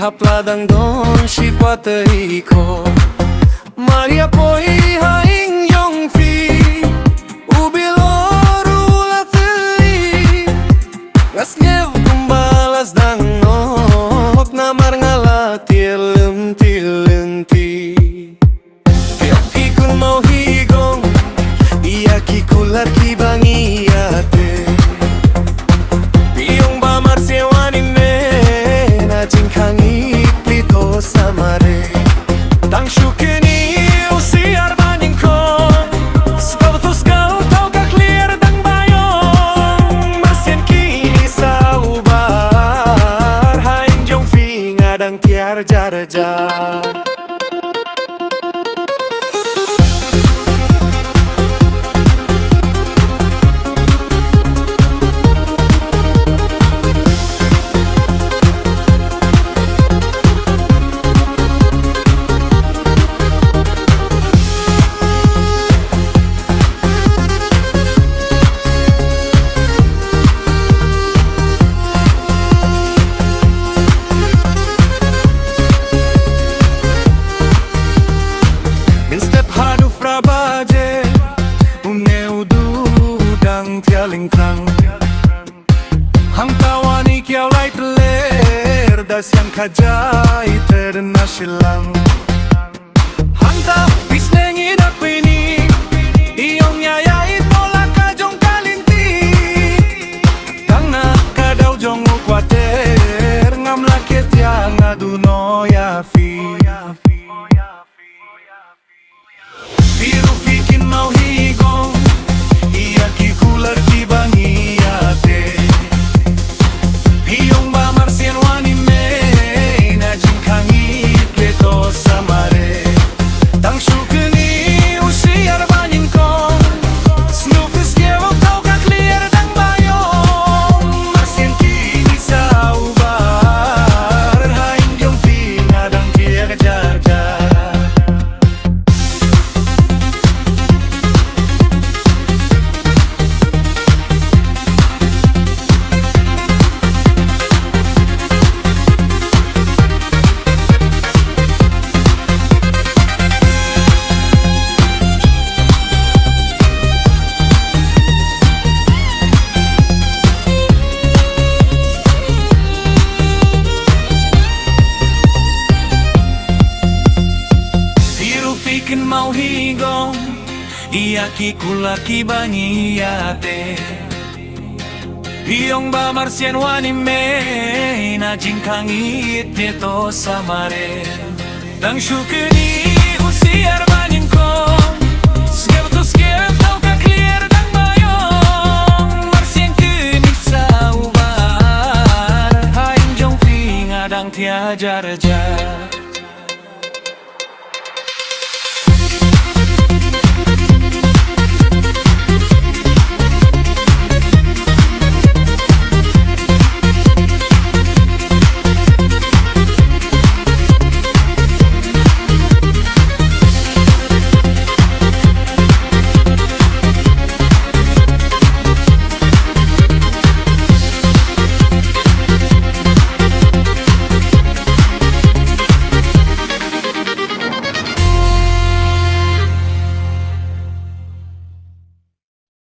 hapladang don si patay ko Maria po'y haing yung fi Ubilor ulatili Ngasngev kumbalas dangok Na marngala tilim-tilinti Tiap ikun mau higong Iya kikulat kibangiyate Piyong ba marsewani me Na jingkangi plito samare Tang syukeni usiar baning kong Skau tu skau tau ka clear dang bayong Masien kini sa ubar Hain jong fi ngadang tiar jar-jar Hang tawani kiau lai teler Das yang kajai terna silang Hang ta bisnengi dak pini Iong nyayai tolak kajong kalinti Tang na kadau jong ukwater Ngam laket yang aduno ya fi Biru fikin mau higong Iya kikular kibangi ate Hiyong ba marsien wani me Na jingkangi pleto samare Tang syukeni usiar banin kong Snufis gewok tau ka clear dang bayong Marsien kini sa ubar Hain jong fi ngadang tiar jar-jar Bikin mau higong Iya kikulaki bangiyate Hiyong ba marsien wani me Na jingkangit nito samare Tang syukeni usiar banin kong Skep tu skep tau ka clear dang bayong Marsien kini sa ubar Hain jong fi ngadang tiajar-jar